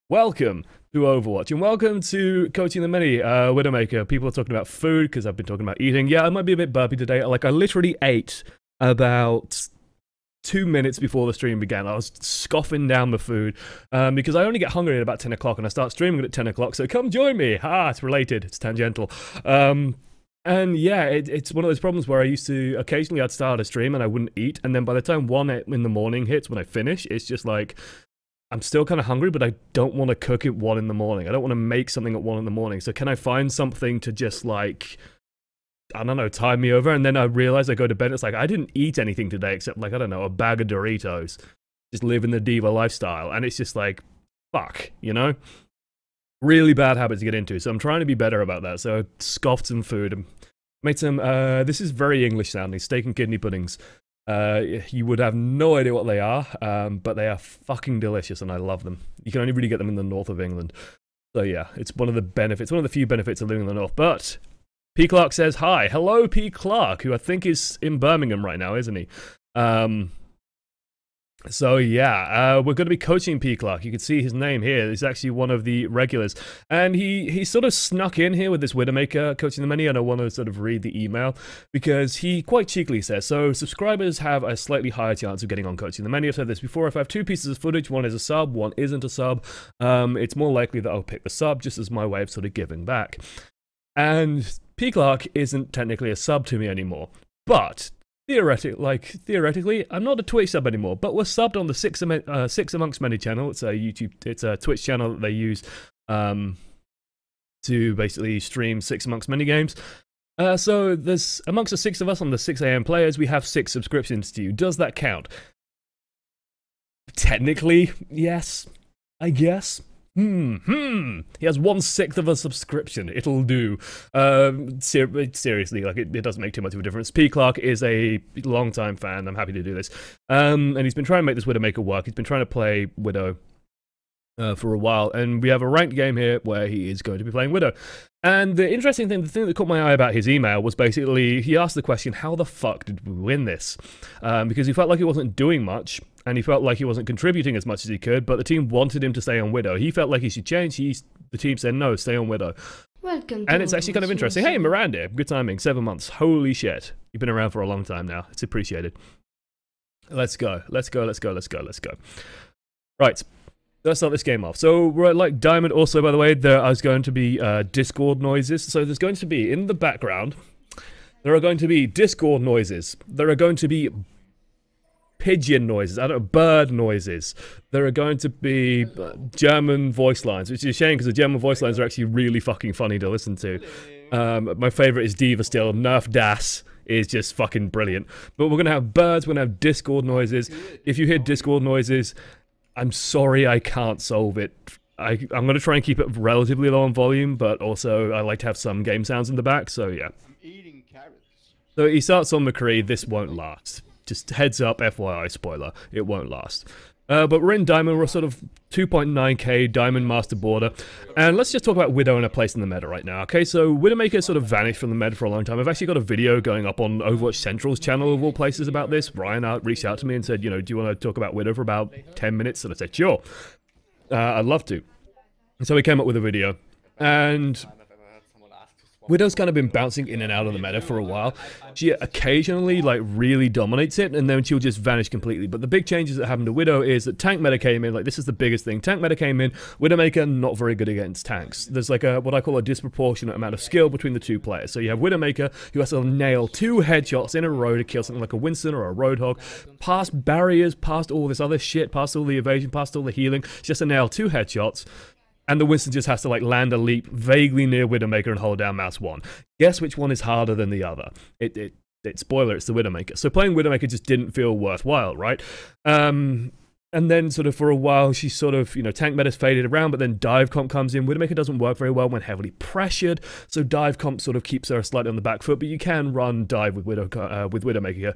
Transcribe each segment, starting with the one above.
Welcome to Overwatch, and welcome to Coaching the Many, Widowmaker. People are talking about food, because I've been talking about eating. Yeah, I might be a bit burpy today. I literally ate about 2 minutes before the stream began. I was scoffing down the food, because I only get hungry at about 10 o'clock, and I start streaming at 10 o'clock, so come join me! It's related, it's tangential. And yeah, it's one of those problems where I used to, occasionally I'd start a stream and I wouldn't eat, and then by the time 1 in the morning hits, when I finish, it's just like, I'm still kind of hungry, but I don't want to cook at 1 in the morning. I don't want to make something at 1 in the morning. So can I find something to just like, I don't know, tide me over? And then I realize I go to bed, it's like, I didn't eat anything today except like, I don't know, a bag of Doritos. Just living the diva lifestyle. And it's just like, fuck, you know? Really bad habit to get into. So I'm trying to be better about that. So I scoffed some food and made some, this is very English sounding, steak and kidney puddings. You would have no idea what they are, but they are fucking delicious and I love them. You can only really get them in the north of England. So yeah, it's one of the benefits, one of the few benefits of living in the north. But P. Clark says hi. Hello, P. Clark, who I think is in Birmingham right now, isn't he? So yeah, we're going to be coaching P. Clark. You can see his name here. He's actually one of the regulars. And he sort of snuck in here with this Widowmaker coaching the many, and I want to sort of read the email, because he quite cheekily says, so subscribers have a slightly higher chance of getting on coaching the many. I've said this before, if I have 2 pieces of footage, one is a sub, one isn't a sub, it's more likely that I'll pick the sub, just as my way of sort of giving back. And P. Clark isn't technically a sub to me anymore, but theoretically, I'm not a Twitch sub anymore, but we're subbed on the Six Amongst Many channel. It's a Twitch channel that they use to basically stream Six Amongst Many games. So there's, amongst the 6 of us on the 6 AM players, we have 6 subscriptions to you. Does that count? Technically, yes, I guess. He has 1/6 of a subscription. It'll do. Seriously, like it doesn't make too much of a difference. P. Clark is a long-time fan. I'm happy to do this. And he's been trying to make this Widowmaker work. He's been trying to play Widow for a while, and we have a ranked game here where he is going to be playing Widow. And the interesting thing, the thing that caught my eye about his email was basically, he asked the question, how the fuck did we win this? Because he felt like he wasn't doing much, and he felt like he wasn't contributing as much as he could, but the team wanted him to stay on Widow. He felt like he should change. The team said, no, stay on Widow. Welcome. And it's actually kind of interesting. Hey, Miranda, good timing, 7 months. Holy shit. You've been around for a long time now. It's appreciated. Let's go. Let's go. Right. Let's start this game off. So we're at like Diamond. Also, by the way, there is going to be Discord noises. So there's going to be, in the background, there are going to be Discord noises. There are going to be pigeon noises, bird noises. There are going to be German voice lines, which is a shame because the German voice lines are actually really fucking funny to listen to. My favorite is Diva still. Nerf Das is just fucking brilliant. But we're going to have birds, we're going to have Discord noises. If you hear Discord noises, I'm sorry I can't solve it. I'm going to try and keep it relatively low on volume, but also I like to have some game sounds in the back, so yeah. I'm eating carrots. So he starts on McCree, this won't last. Just heads up, FYI, spoiler, it won't last. But we're in Diamond, we're sort of 2.9k Diamond Master Border. And let's just talk about Widow and her place in the meta right now. Okay, so Widowmaker sort of vanished from the meta for a long time. I've actually got a video going up on Overwatch Central's channel of all places about this. Ryan reached out to me and said, you know, do you want to talk about Widow for about 10 minutes? And I said, sure. I'd love to. And so we came up with a video. And Widow's kind of been bouncing in and out of the meta for a while. She occasionally, like, really dominates it, and then she'll just vanish completely. But the big changes that happened to Widow is that tank meta came in, like, this is the biggest thing. Tank meta came in, Widowmaker not very good against tanks. There's, like, what I call a disproportionate amount of skill between the 2 players. So you have Widowmaker, who has to nail 2 headshots in a row to kill something like a Winston or a Roadhog, past barriers, past all this other shit, past all the evasion, past all the healing. She has to nail 2 headshots. And the Winston just has to, like, land a leap vaguely near Widowmaker and hold down mouse 1. Guess which one is harder than the other? Spoiler, it's the Widowmaker. So playing Widowmaker just didn't feel worthwhile, right? And then sort of for a while, she sort of, you know, tank meta's faded around, but then dive comp comes in. Widowmaker doesn't work very well when heavily pressured, so dive comp sort of keeps her slightly on the back foot, but you can run dive with Widowmaker.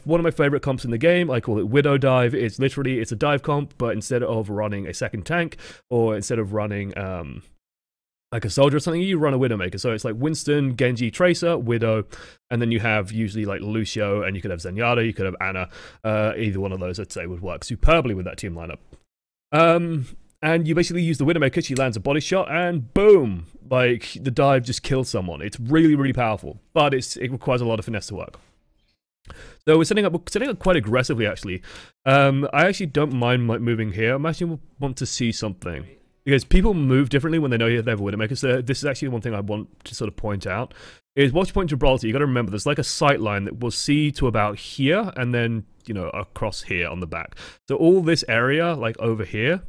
One of my favorite comps in the game, I call it Widow Dive. It's literally, it's a dive comp, but instead of running a second tank, or instead of running like a soldier or something, you run a Widowmaker. So it's like Winston, Genji, Tracer, Widow, and then you have usually like Lucio, and you could have Zenyatta, you could have Ana. Either one of those, I'd say, would work superbly with that team lineup. And you basically use the Widowmaker, she lands a body shot, and boom! Like, the dive just kills someone. It's really, really powerful, but it requires a lot of finesse to work. So we're setting up quite aggressively, actually. I actually don't mind moving here. I actually want to see something. Because people move differently when they know they have a Widowmaker, so this is actually one thing I want to sort of point out. Is watch point Gibraltar, you got to remember, there's like a sight line that we'll see to about here, and then, you know, across here on the back. So all this area, like over here,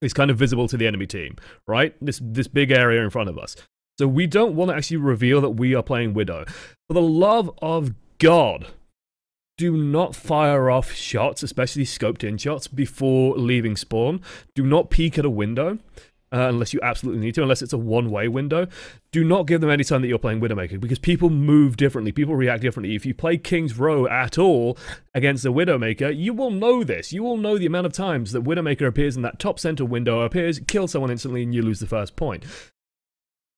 is kind of visible to the enemy team, right? This big area in front of us. So we don't want to actually reveal that we are playing Widow. For the love of God, do not fire off shots, especially scoped in shots, before leaving spawn. Do not peek at a window, unless you absolutely need to, unless it's a one-way window. Do not give them any time that you're playing Widowmaker, because people move differently, people react differently. If you play King's Row at all against a Widowmaker, you will know this. You will know the amount of times that Widowmaker appears in that top center window, kills someone instantly, and you lose the first point.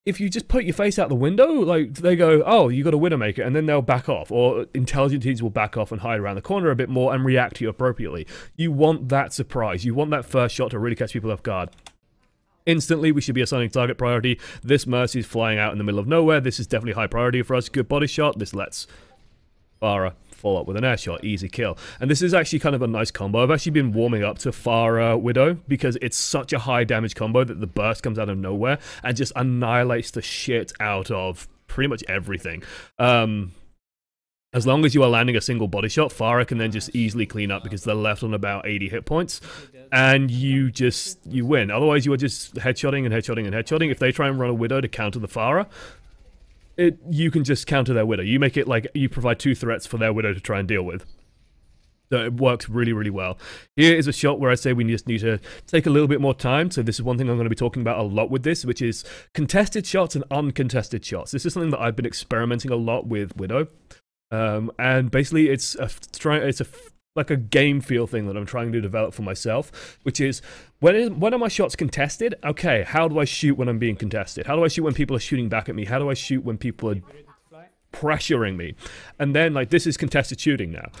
If you just put your face out the window, like, they go, oh, you got a Widowmaker, and then they'll back off, or intelligent teams will back off and hide around the corner a bit more and react to you appropriately. You want that surprise. You want that first shot to really catch people off guard. Instantly, we should be assigning target priority. This Mercy is flying out in the middle of nowhere. This is definitely high priority for us. Good body shot. This lets Pharah follow up with an air shot. Easy kill. And this is actually kind of a nice combo. I've actually been warming up to Pharah Widow because it's such a high damage combo that the burst comes out of nowhere and just annihilates the shit out of pretty much everything. As long as you are landing a single body shot, Pharah can then just easily clean up because they're left on about 80 hit points, and you win. Otherwise, you are just headshotting and headshotting and headshotting. If they try and run a Widow to counter the Pharah, you can just counter their Widow. You make it like you provide two threats for their Widow to try and deal with. So it works really, really well. Here is a shot where I say we just need to take a little bit more time. So this is one thing I'm going to be talking about a lot with this, which is contested shots and uncontested shots. This is something that I've been experimenting a lot with Widow. And basically it's like a game feel thing that I'm trying to develop for myself, which is when are my shots contested? Okay, how do I shoot when I'm being contested? How do I shoot when people are shooting back at me? How do I shoot when people are pressuring me? And then, like, this is contested shooting now.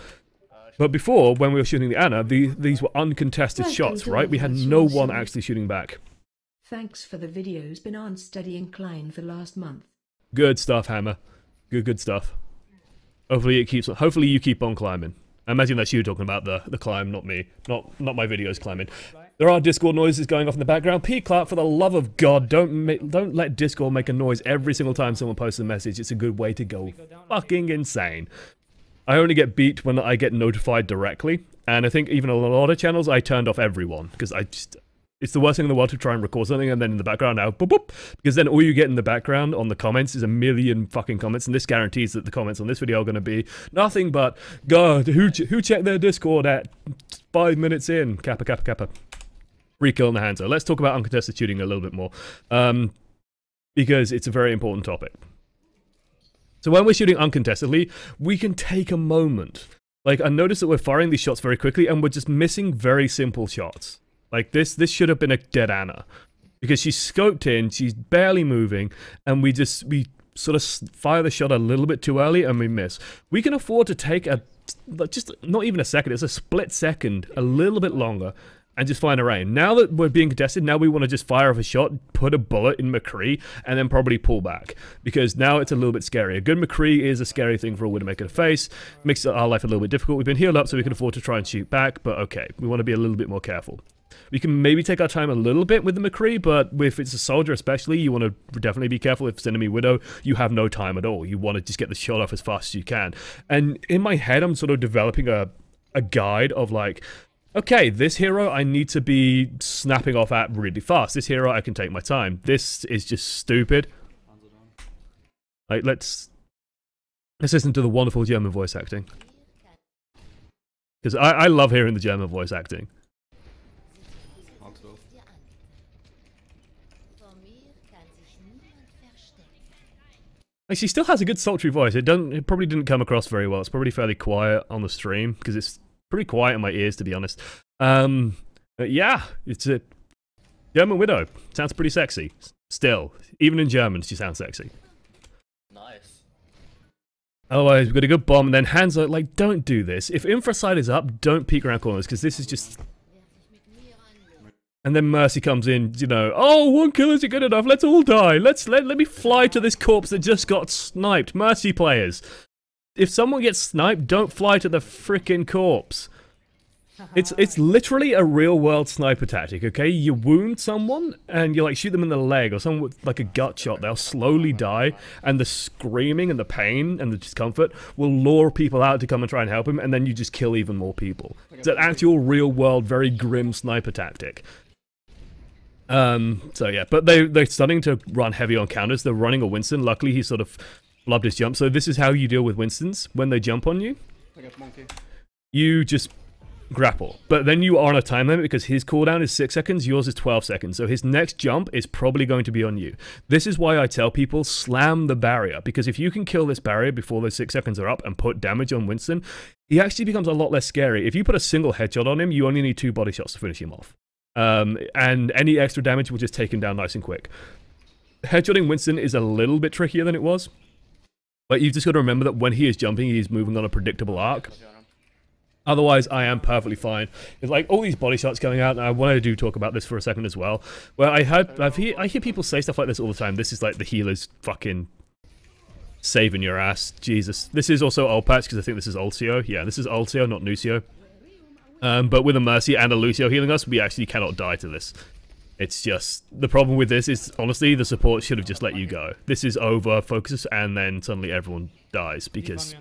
But before, when we were shooting the Ana, these were uncontested shots, right? We had no one actually shooting back. Thanks for the videos. Been on steady incline the last month. Good stuff, Hammer. Good stuff. Hopefully you keep on climbing. I imagine that's you talking about the climb, not me. Not my videos climbing. There are Discord noises going off in the background. P. Clark, for the love of God, don't let Discord make a noise every single time someone posts a message. It's a good way to go fucking insane. I only get beat when I get notified directly, and I think even a lot of channels I turned off everyone because it's the worst thing in the world to try and record something and then in the background now, boop, boop, because then all you get in the background on the comments is a million fucking comments, and this guarantees that the comments on this video are going to be nothing but, God, who checked their Discord at 5 minutes in? Kappa, kappa, kappa. Free kill in the hand. So let's talk about uncontested shooting a little bit more, because it's a very important topic. So when we're shooting uncontestedly, we can take a moment. Like, I noticed that we're firing these shots very quickly, and we're just missing very simple shots. Like, this should have been a dead Ana. Because she's scoped in, she's barely moving, and we sort of fire the shot a little bit too early, and we miss. We can afford to take just not even a second, it's a split second, a little bit longer, and just find a rain. Now that we're being contested, now we want to just fire off a shot, put a bullet in McCree, and then probably pull back. Because now it's a little bit scary. A good McCree is a scary thing for a Widowmaker to face. Makes our life a little bit difficult. We've been healed up so we can afford to try and shoot back, but okay, we want to be a little bit more careful. We can maybe take our time a little bit with the McCree, but if it's a soldier especially, you want to definitely be careful. If it's enemy Widow, you have no time at all. You want to just get the shot off as fast as you can. And in my head, I'm sort of developing a guide of like, okay, this hero I need to be snapping off at really fast. This hero I can take my time. This is just stupid. Like, let's listen to the wonderful German voice acting. Because I love hearing the German voice acting. Like, she still has a good sultry voice. It probably didn't come across very well. It's probably fairly quiet on the stream because it's pretty quiet in my ears, to be honest. But yeah, it's a German Widow. Sounds pretty sexy. Still. Even in German, she sounds sexy. Nice. Otherwise, we've got a good bomb, and then Hanzo, like, don't do this. If Infraside is up, don't peek around corners, because this is just... And then Mercy comes in, you know, oh, 1 kill isn't good enough, let's all die. Let me fly to this corpse that just got sniped. Mercy players. If someone gets sniped, don't fly to the frickin' corpse. It's literally a real-world sniper tactic, okay? You wound someone, and you, like, shoot them in the leg, or someone with, like, a gut shot. They'll slowly die, and the screaming and the pain and the discomfort will lure people out to come and try and help him, and then you just kill even more people. It's an actual real-world, very grim sniper tactic. So yeah, but they're starting to run heavy on counters. They're running a Winston. Luckily, he sort of flubbed his jump. So this is how you deal with Winstons. When they jump on you, you just grapple. But then you are on a time limit because his cooldown is 6 seconds, yours is 12 seconds. So his next jump is probably going to be on you. This is why I tell people, slam the barrier. Because if you can kill this barrier before those 6 seconds are up and put damage on Winston, he actually becomes a lot less scary. If you put a single headshot on him, you only need 2 body shots to finish him off. And any extra damage will just take him down nice and quick. Headshotting Winston is a little bit trickier than it was. But you've just got to remember that when he is jumping, he's moving on a predictable arc. Otherwise, I am perfectly fine. It's like all these body shots going out, and I wanted to talk about this for a second as well. Where I hear people say stuff like this all the time. This is like the healer's fucking saving your ass. Jesus. This is also old patch, because I think this is Ultio. Yeah, this is Ultio, not Nucio. But with a Mercy and a Lucio healing us, we actually cannot die to this. It's just, the problem with this is, honestly, the support should have just let you go. This is over focus, and then suddenly everyone dies, because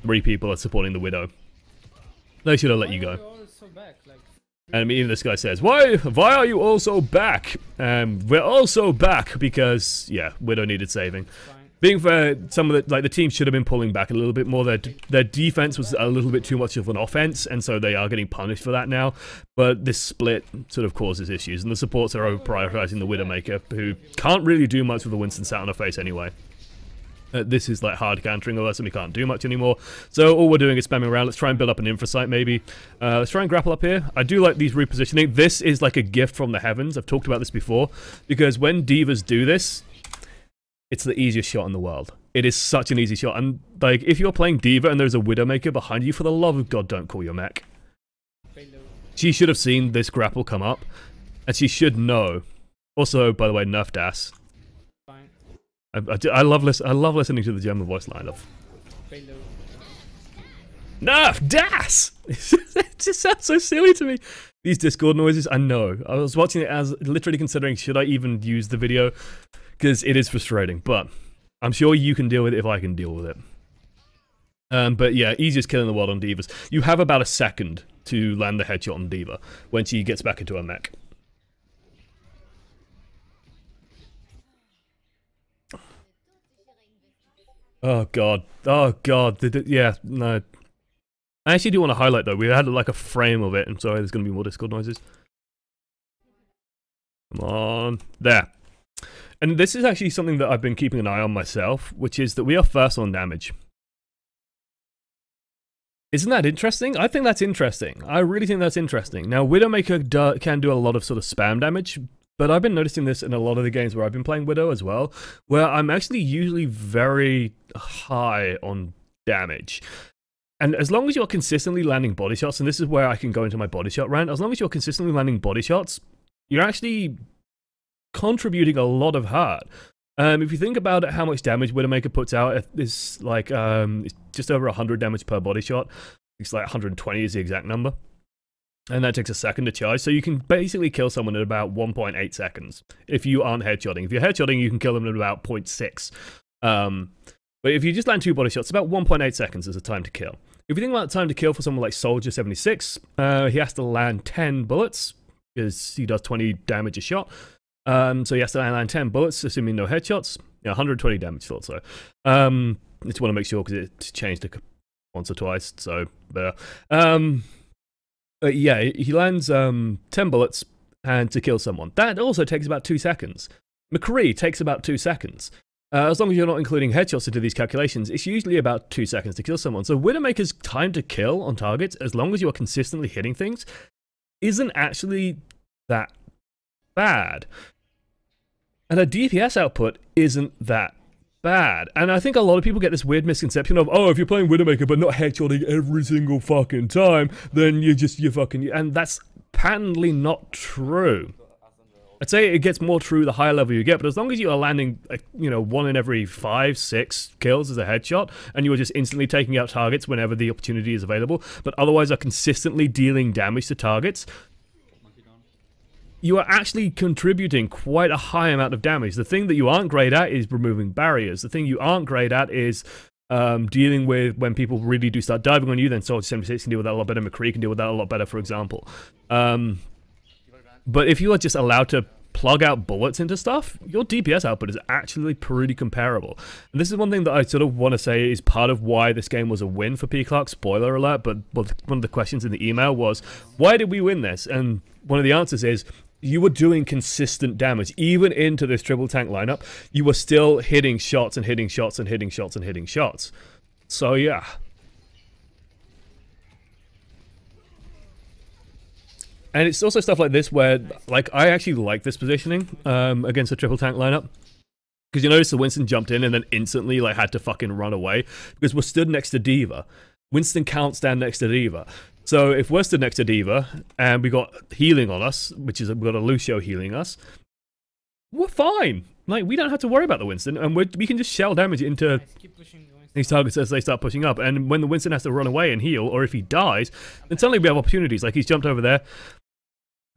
3 people are supporting the Widow. They should have let you go. And I mean, even this guy says, why are you all so back? We're all so back, because, yeah, Widow needed saving. Being fair, some of the team should have been pulling back a little bit more. Their defense was a little bit too much of an offense, and so they are getting punished for that now. But this split sort of causes issues, and the supports are over-prioritizing the Widowmaker, who can't really do much with the Winston sat on her face anyway. This is like hard countering us, and we can't do much anymore. So all we're doing is spamming around. Let's try and build up an infra site, maybe. Let's try and grapple up here. I do like these repositioning. This is like a gift from the heavens. I've talked about this before, because when divas do this, it's the easiest shot in the world. It is such an easy shot. And, like, if you're playing Diva and there's a Widowmaker behind you, for the love of God, don't call your mech. She should have seen this grapple come up. And she should know. Also, by the way, nerf Das. I love listening to the German voice line of... Nerf Das! It just sounds so silly to me. These Discord noises, I know. I was watching it as literally considering, should I even use the video? Because it is frustrating, but I'm sure you can deal with it if I can deal with it. But yeah, easiest kill in the world on Divas. You have about a second to land the headshot on Diva when she gets back into her mech. Oh god. Oh god. Yeah, no. I actually do want to highlight though, we had like a frame of it. I'm sorry, there's going to be more Discord noises. Come on. There. And this is actually something that I've been keeping an eye on myself, which is that we are first on damage. Isn't that interesting? I think that's interesting. I really think that's interesting. Now, Widowmaker can do a lot of sort of spam damage, but I've been noticing this in a lot of the games where I've been playing Widow as well, where I'm actually usually very high on damage. And as long as you're consistently landing body shots, and this is where I can go into my body shot rant, as long as you're consistently landing body shots, you're actually contributing a lot of hurt. If you think about it, how much damage Widowmaker puts out is like it's just over 100 damage per body shot. It's like 120 is the exact number, and that takes a second to charge. So you can basically kill someone in about 1.8 seconds if you aren't headshotting. If you're headshotting, you can kill them in about 0.6. But if you just land 2 body shots, about 1.8 seconds is the time to kill. If you think about time to kill for someone like Soldier 76, he has to land 10 bullets because he does 20 damage a shot. So he has to land 10 bullets, assuming no headshots. Yeah, 120 damage thought so. Just want to make sure because it changed once or twice. So there. Yeah, he lands 10 bullets and to kill someone. That also takes about 2 seconds. McCree takes about 2 seconds. As long as you're not including headshots into these calculations, it's usually about 2 seconds to kill someone. So Widowmaker's time to kill on targets, as long as you're consistently hitting things, isn't actually that bad. And her DPS output isn't that bad. And I think a lot of people get this weird misconception of, oh, if you're playing Widowmaker but not headshotting every single fucking time, then you're fucking... And that's patently not true. I'd say it gets more true the higher level you get, but as long as you are landing, you know, 1 in every 5, 6 kills as a headshot, and you are just instantly taking out targets whenever the opportunity is available, but otherwise are consistently dealing damage to targets, you are actually contributing quite a high amount of damage. The thing that you aren't great at is removing barriers. The thing you aren't great at is dealing with when people really do start diving on you. Then Soldier 76 can deal with that a lot better. McCree can deal with that a lot better, for example. But if you are just allowed to plug out bullets into stuff, your DPS output is actually pretty comparable. And this is one thing that I sort of want to say is part of why this game was a win for P. Clark, spoiler alert, but one of the questions in the email was, why did we win this? And one of the answers is, you were doing consistent damage. Even into this triple tank lineup, you were still hitting shots and hitting shots and hitting shots and hitting shots. So yeah. And it's also stuff like this where, like, I actually like this positioning against a triple tank lineup. Because you notice the Winston jumped in and then instantly, like, had to fucking run away. Because we're stood next to D.Va. Winston can't stand next to D.Va. So if we're stood next to D.Va and we got healing on us, which is, we've got a Lucio healing us, we're fine. Like, we don't have to worry about the Winston, and we can just shell damage into these targets as they start pushing up. And when the Winston has to run away and heal, or if he dies, then suddenly we have opportunities. Like, he's jumped over there.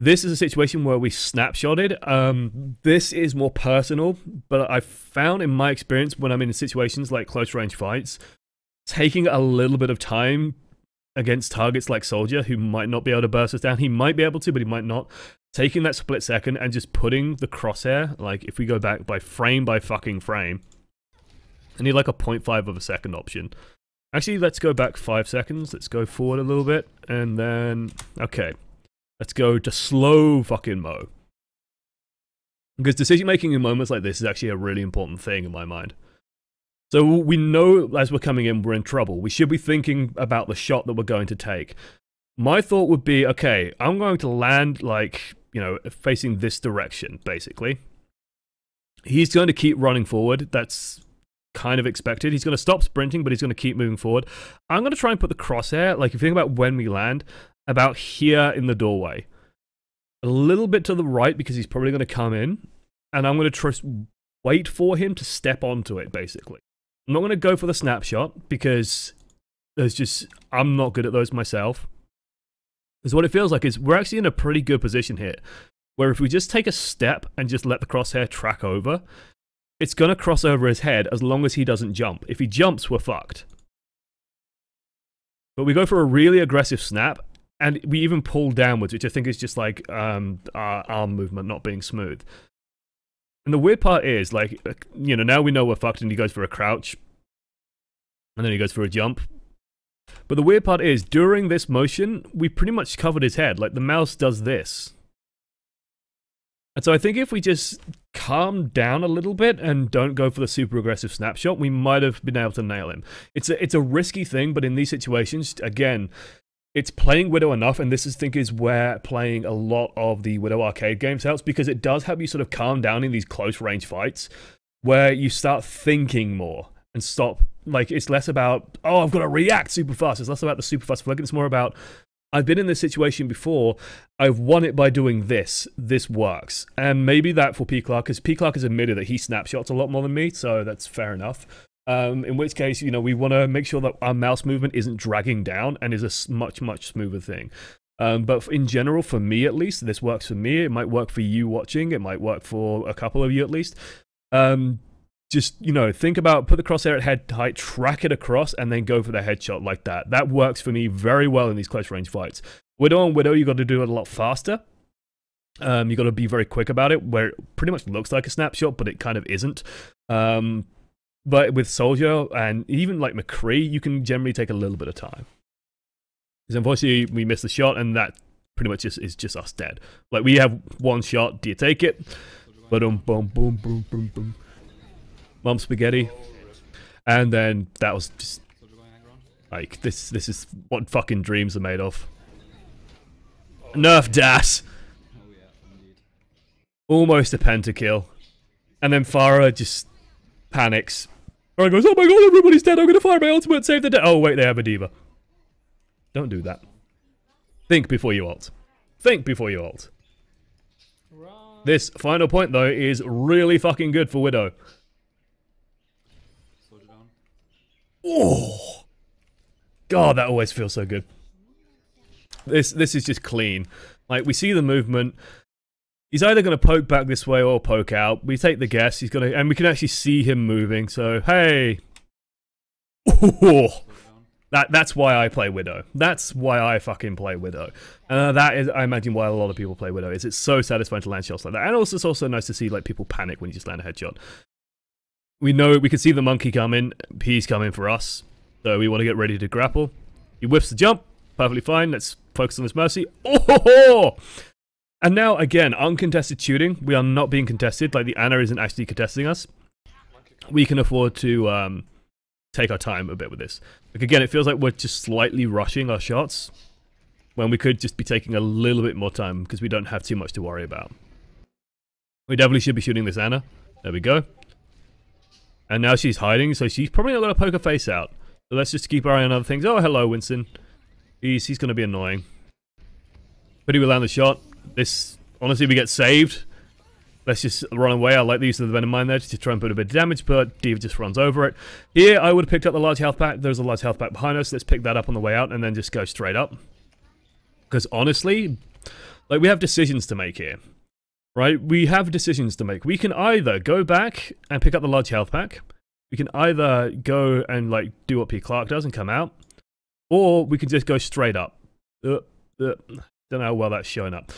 This is a situation where we snapshotted. This is more personal, but I've found in my experience when I'm in situations like close range fights, taking a little bit of time against targets like Soldier, who might not be able to burst us down. He might be able to, but he might not. Taking that split second and just putting the crosshair, like if we go back by fucking frame, I need like a 0.5 of a second option. Actually, let's go back 5 seconds. Let's go forward a little bit, and then, okay. Let's go to slow fucking mo. Because decision making in moments like this is actually a really important thing in my mind. So we know as we're coming in, we're in trouble. We should be thinking about the shot that we're going to take. My thought would be, okay, I'm going to land, like, you know, facing this direction, basically. He's going to keep running forward. That's kind of expected. He's going to stop sprinting, but he's going to keep moving forward. I'm going to try and put the crosshair, like, if you think about when we land, about here in the doorway. A little bit to the right, because he's probably going to come in. And I'm going to wait for him to step onto it, basically. I'm not going to go for the snapshot, because there's just, I'm not good at those myself. Because what it feels like is we're actually in a pretty good position here, where if we just take a step and just let the crosshair track over, it's going to cross over his head as long as he doesn't jump. If he jumps, we're fucked. But we go for a really aggressive snap, and we even pull downwards, which I think is just like our arm movement not being smooth. And the weird part is, like, you know, now we know we're fucked, and he goes for a crouch, and then he goes for a jump. But the weird part is, during this motion, we pretty much covered his head. Like, the mouse does this. And so I think if we just calm down a little bit and don't go for the super aggressive snapshot, we might have been able to nail him. It's a risky thing, but in these situations, again, it's playing Widow enough, and this is, I think, is where playing a lot of the Widow arcade games helps, because it does help you sort of calm down in these close range fights, where you start thinking more and stop. Like, it's less about, oh, I've got to react super fast. It's less about the super fast flick. It's more about, I've been in this situation before. I've won it by doing this. This works. And maybe that for P. Clark, because P. Clark has admitted that he snapshots a lot more than me, so that's fair enough. In which case, you know, we want to make sure that our mouse movement isn't dragging down and is a much, much smoother thing. But in general, for me at least, this works for me. It might work for you watching. It might work for a couple of you at least. Just, you know, think about, put the crosshair at head height, track it across, and then go for the headshot like that. That works for me very well in these close range fights. Widow on Widow, you got to do it a lot faster. You got to be very quick about it, where it pretty much looks like a snapshot, but it kind of isn't. But with Soldier, and even like McCree, you can generally take a little bit of time. Because unfortunately, we missed the shot, and that pretty much is just us dead. Like, we have one shot, do you take it? Boom, boom, boom, boom, boom, boom. Mom spaghetti. And then that was just, like, this is what fucking dreams are made of. Nerf Das! Almost a pentakill. And then Farah just panics. Farah goes, oh my god, everybody's dead, I'm gonna fire my ultimate, save the day. Oh wait, they have a diva. Don't do that. Think before you ult. Think before you ult. This final point though is really fucking good for Widow. Oh, God, that always feels so good. This is just clean. Like, we see the movement. He's either going to poke back this way or poke out. We take the guess. He's going to, and we can actually see him moving. So, hey. Oh, that's why I play Widow. That's why I fucking play Widow. That is, I imagine, why a lot of people play Widow. Is it's so satisfying to land shots like that. And also, it's also nice to see like people panic when you just land a headshot. We know, we can see the monkey coming. He's coming for us. So we want to get ready to grapple. He whiffs the jump. Perfectly fine. Let's focus on this mercy. Oh! And now, again, uncontested shooting. We are not being contested. Like, the Ana isn't actually contesting us. We can afford to take our time a bit with this. Like, again, it feels like we're just slightly rushing our shots when we could just be taking a little bit more time because we don't have too much to worry about. We definitely should be shooting this Ana. There we go. And now she's hiding, so she's probably not going to poke her face out. So let's just keep our eye on other things. Oh, hello, Winston. He's going to be annoying. But he will land the shot. This, honestly, we get saved. Let's just run away. I like the use of the Venom Mine there to try and put a bit of damage, but Diva just runs over it. Here, I would have picked up the large health pack. There's a large health pack behind us. Let's pick that up on the way out and then just go straight up. Because honestly, like, we have decisions to make here. Right? We have decisions to make. We can either go back and pick up the large health pack. We can either go and, like, do what P. Clark does and come out. Or we can just go straight up. Don't know how well that's showing up.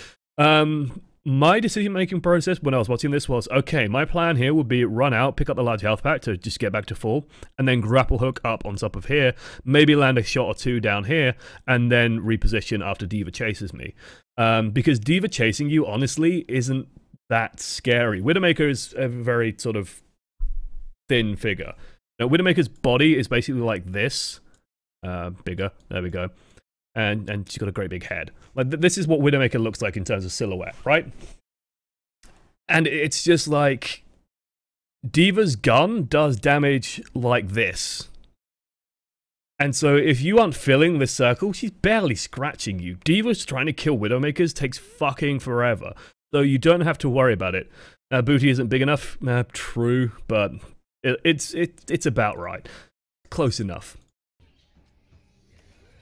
My decision-making process when I was watching this was, okay, my plan here would be run out, pick up the large health pack to just get back to full, and then grapple hook up on top of here, maybe land a shot or two down here, and then reposition after Diva chases me. Because Diva chasing you, honestly, isn't that scary. Widowmaker is a very sort of thin figure. Now, Widowmaker's body is basically like this. Bigger. There we go. And she's got a great big head. Like, this is what Widowmaker looks like in terms of silhouette, right? And it's just like, Diva's gun does damage like this. And so if you aren't filling this circle, she's barely scratching you. Diva's trying to kill Widowmakers takes fucking forever. So you don't have to worry about it. Booty isn't big enough. True, but it's about right. Close enough.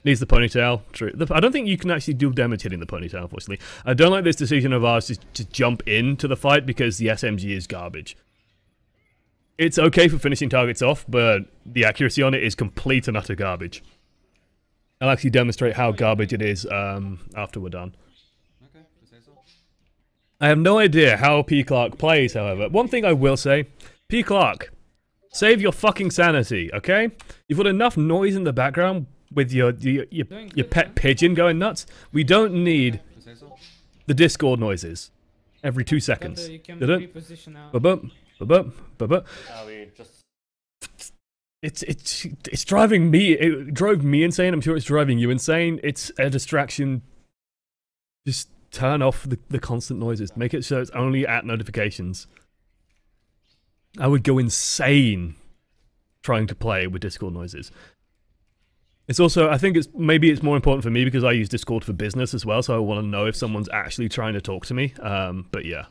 Needs the ponytail. True. I don't think you can actually do damage hitting the ponytail, unfortunately. I don't like this decision of ours to jump into the fight because the SMG is garbage. It's okay for finishing targets off, but the accuracy on it is complete and utter garbage. I'll actually demonstrate how garbage it is after we're done. Okay, say so. I have no idea how P. Clark plays, however. One thing I will say, P. Clark, save your fucking sanity, okay? You've got enough noise in the background with your pet pigeon going nuts. We don't need the Discord noises every 2 seconds. It's driving me. It drove me insane. I'm sure it's driving you insane. It's a distraction. Just turn off the constant noises. Make it so it's only at notifications. I would go insane trying to play with Discord noises. It's also, I think maybe it's more important for me because I use Discord for business as well, so I want to know if someone's actually trying to talk to me. But yeah.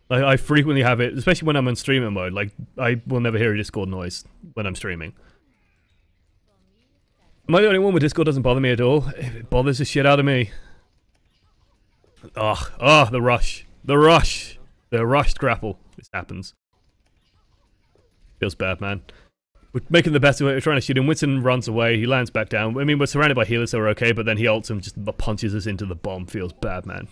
I frequently have it, especially when I'm in streamer mode. Like, I will never hear a Discord noise when I'm streaming. Am I the only one where Discord doesn't bother me at all? It bothers the shit out of me. Oh, the rush. The rush. The rushed grapple. This happens. Feels bad, man. We're making the best of it. We're trying to shoot him. Winston runs away. He lands back down. I mean, we're surrounded by healers, so we're okay, but then he ults him, just punches us into the bomb. Feels bad, man.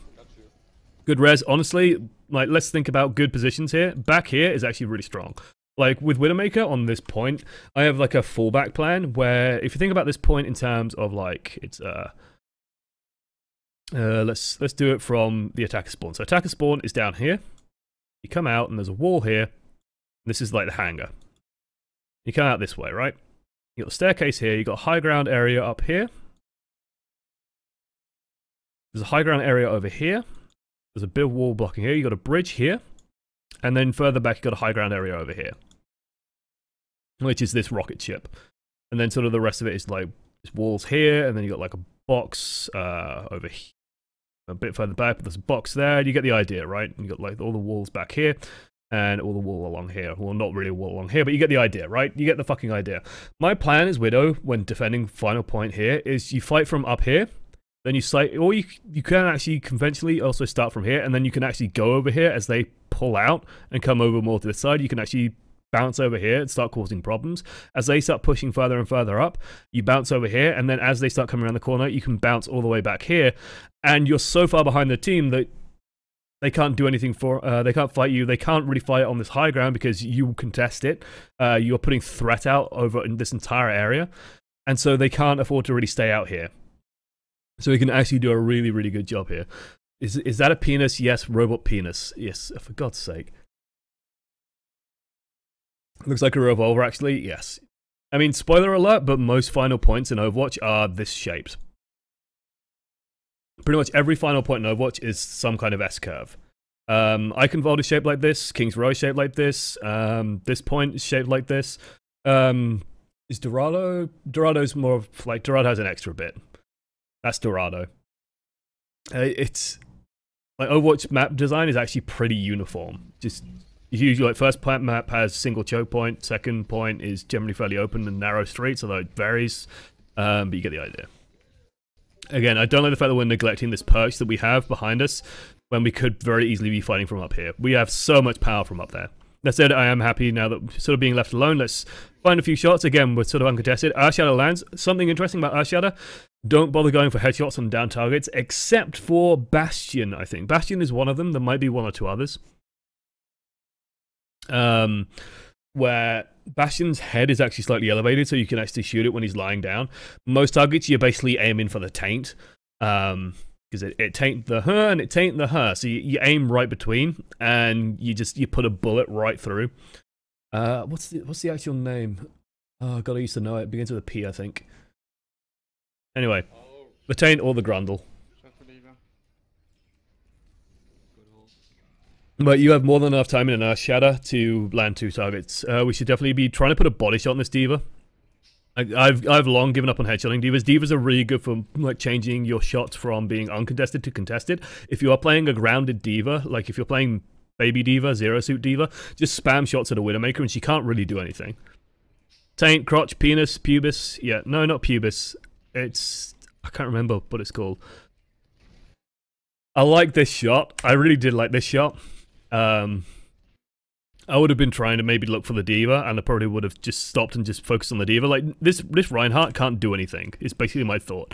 Good res. Honestly, like, let's think about good positions here. Back here is actually really strong. Like, with Widowmaker on this point, I have, like, a fallback plan where, if you think about this point in terms of, like, it's, let's do it from the attacker spawn. So attacker spawn is down here. You come out, and there's a wall here. This is, like, the hangar. You come out this way, right? You got the staircase here. You got a high ground area up here. There's a high ground area over here. There's a bit of wall blocking here. You got a bridge here. And then further back, you got a high ground area over here. Which is this rocket ship. And then sort of the rest of it is like walls here. And then you got like a box over here. A bit further back, but there's a box there. You get the idea, right? You got like all the walls back here. And all the wall along here. Well, not really a wall along here, but you get the idea, right? You get the fucking idea. My plan as Widow, when defending final point here, is you fight from up here. Then you slide, or you can actually conventionally also start from here, and then you can actually go over here as they pull out and come over more to this side. You can actually bounce over here and start causing problems. As they start pushing further and further up, you bounce over here, and then as they start coming around the corner, you can bounce all the way back here. And you're so far behind the team that they can't do anything for, they can't fight you. They can't really fight on this high ground because you contest it. You're putting threat out over in this entire area. And so they can't afford to really stay out here. So we can actually do a really, really good job here. Is that a penis? Yes, robot penis. Yes, for God's sake. Looks like a revolver, actually. Yes. I mean, spoiler alert, but most final points in Overwatch are this shaped. Pretty much every final point in Overwatch is some kind of S-curve. Eichenwald is shaped like this. King's Row is shaped like this. This point is shaped like this. Is Dorado? Dorado's more of, like, Dorado has an extra bit. That's Dorado. It's, like, Overwatch map design is actually pretty uniform. Just, usually, like, first map has single choke point. Second point is generally fairly open and narrow streets, although it varies. But you get the idea. Again, I don't like the fact that we're neglecting this perch that we have behind us when we could very easily be fighting from up here. We have so much power from up there. That said, I am happy now that we're sort of being left alone. Let's find a few shots. Again, we're sort of uncontested. Earthshatter lands. Something interesting about Earthshatter, don't bother going for headshots on down targets, except for Bastion, I think. Bastion is one of them. There might be one or two others. Where Bastion's head is actually slightly elevated, so you can actually shoot it when he's lying down. Most targets, you're basically aiming for the taint. Because it taint the her and it taint the her. So you aim right between, and you put a bullet right through. What's the actual name? Oh god, I used to know it. It begins with a P, I think. Anyway, the taint or the grundle. But you have more than enough time in an Earthshatter to land 2 targets. We should definitely be trying to put a body shot on this diva. I've long given up on headshotting divas. Divas are really good for like changing your shots from being uncontested to contested. If you are playing a grounded diva, like if you're playing baby diva, zero suit diva, just spam shots at a Widowmaker and she can't really do anything. Taint, crotch, penis, pubis. Yeah, no, not pubis. It's, I can't remember what it's called. I like this shot. I really did like this shot. I would have been trying to maybe look for the diva, and I probably would have just stopped and just focused on the diva. Like, this Reinhardt can't do anything. It's basically my thought.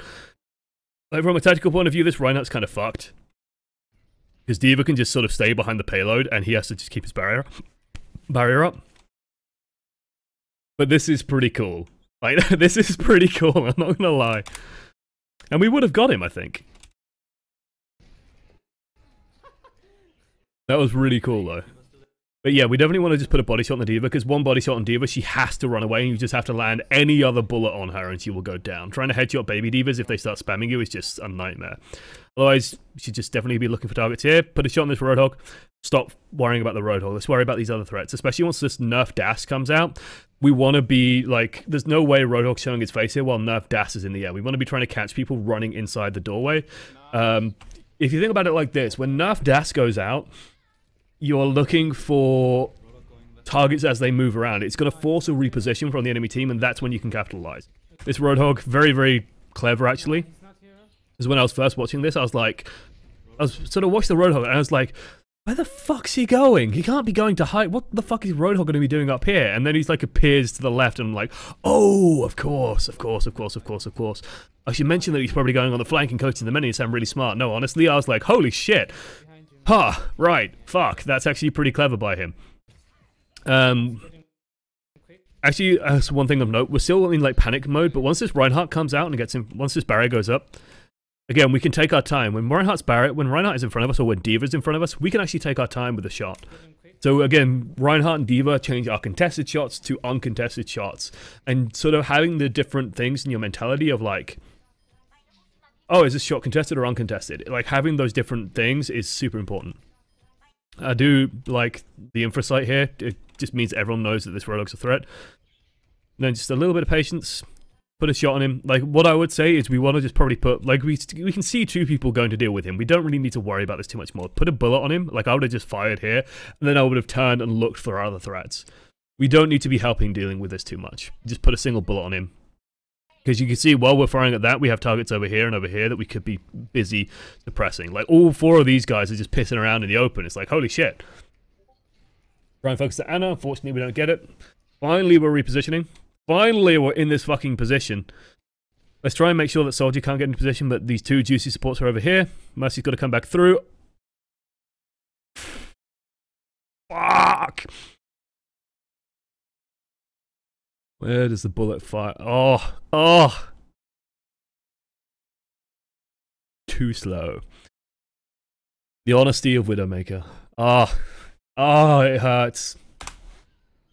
Like, from a tactical point of view, this Reinhardt's kind of fucked. Because diva can just sort of stay behind the payload, and he has to just keep his barrier up. But this is pretty cool. Like, this is pretty cool, I'm not gonna lie. And we would have got him, I think. That was really cool, though. But yeah, we definitely want to just put a body shot on the diva, because one body shot on diva, she has to run away, and you just have to land any other bullet on her, and she will go down. Trying to headshot baby divas if they start spamming you is just a nightmare. Otherwise, you should just definitely be looking for targets here. Put a shot on this Roadhog. Stop worrying about the Roadhog. Let's worry about these other threats, especially once this Nerf Das comes out. We want to be, like, there's no way Roadhog's showing its face here while Nerf Das is in the air. We want to be trying to catch people running inside the doorway. If you think about it like this, when Nerf Das goes out, you're looking for targets as they move around. It's going to force a reposition from the enemy team, and that's when you can capitalize. This Roadhog, very, very clever, actually. Because when I was first watching this, I was sort of watching the Roadhog, and I was like, where the fuck's he going? He can't be going to height. What the fuck is Roadhog going to be doing up here? And then he's like appears to the left, and I'm like, oh, of course. I should mention that he's probably going on the flank and coaching the many and sound really smart. No, honestly, I was like, holy shit. Huh, right, fuck, that's actually pretty clever by him. Actually, that's one thing of note, we're still in like panic mode, but once this Reinhardt comes out and gets him, once this barrier goes up, again, we can take our time. When Reinhardt is in front of us, or when Diva's in front of us, we can actually take our time with the shot. So again, Reinhardt and Diva change our contested shots to uncontested shots, and sort of having the different things in your mentality of like, oh, is this shot contested or uncontested? Like, having those different things is super important. I do like the infra site here. It just means everyone knows that this Roadhog's a threat. And then just a little bit of patience. Put a shot on him. Like, what I would say is we want to just probably put, like, we can see 2 people going to deal with him. We don't really need to worry about this too much more. Put a bullet on him. Like, I would have just fired here, and then I would have turned and looked for other threats. We don't need to be helping dealing with this too much. Just put a single bullet on him. Because you can see while we're firing at that, we have targets over here and over here that we could be busy suppressing. Like, all 4 of these guys are just pissing around in the open. It's like, holy shit. Try and focus at Anna. Unfortunately, we don't get it. Finally, we're repositioning. Finally, we're in this fucking position. Let's try and make sure that Soldier can't get into position, but these 2 juicy supports are over here. Mercy's got to come back through. Fuck! Where does the bullet fire? Oh! Oh! Too slow. The honesty of Widowmaker. Ah. Oh, it hurts.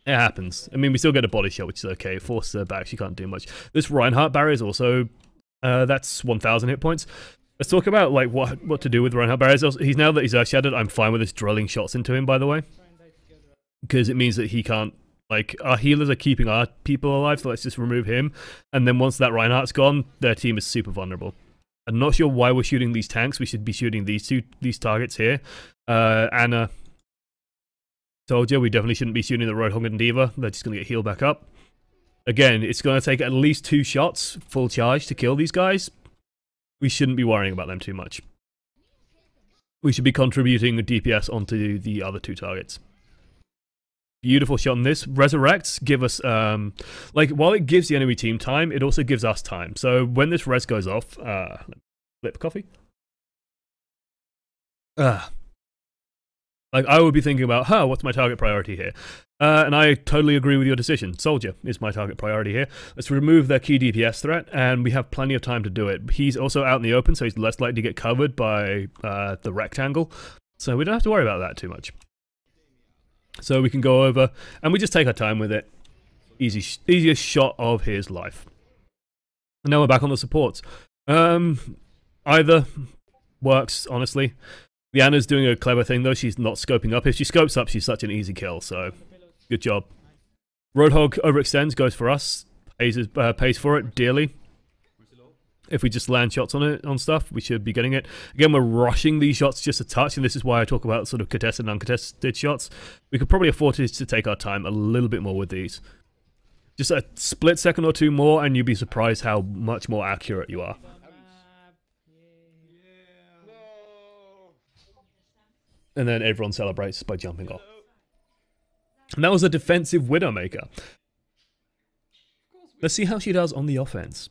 It happens. I mean, we still get a body shot, which is okay. Forces her back. She can't do much. This Reinhardt barrier is also... that's 1,000 hit points. Let's talk about, like, what to do with Reinhardt barriers. He's now that he's Earth-Shattered, I'm fine with this drilling shots into him, by the way. Because it means that he can't... Like, our healers are keeping our people alive, so let's just remove him. And then once that Reinhardt's gone, their team is super vulnerable. I'm not sure why we're shooting these tanks. We should be shooting these targets here. Anna... Soldier, we definitely shouldn't be shooting the Roadhog and D.Va. They're just going to get healed back up. Again, it's going to take at least 2 shots, full charge, to kill these guys. We shouldn't be worrying about them too much. We should be contributing a DPS onto the other 2 targets. Beautiful shot on this. Resurrects give us, like, while it gives the enemy team time, it also gives us time. So when this res goes off, flip coffee. Like, I would be thinking about, what's my target priority here? And I totally agree with your decision. Soldier is my target priority here. Let's remove their key DPS threat, and we have plenty of time to do it. He's also out in the open, so he's less likely to get covered by the rectangle. So we don't have to worry about that too much. So we can go over, and we just take our time with it. Easiest shot of his life. And now we're back on the supports. Either works, honestly. Liana's doing a clever thing, though. She's not scoping up. If she scopes up, she's such an easy kill, so good job. Roadhog overextends, goes for us. Pays for it dearly. If we just land shots on it, on stuff, we should be getting it. Again, we're rushing these shots just a touch, and this is why I talk about sort of contested and uncontested shots. We could probably afford to take our time a little bit more with these. Just a split second or 2 more, and you'd be surprised how much more accurate you are. And then everyone celebrates by jumping off. And that was a defensive Widowmaker. Let's see how she does on the offense.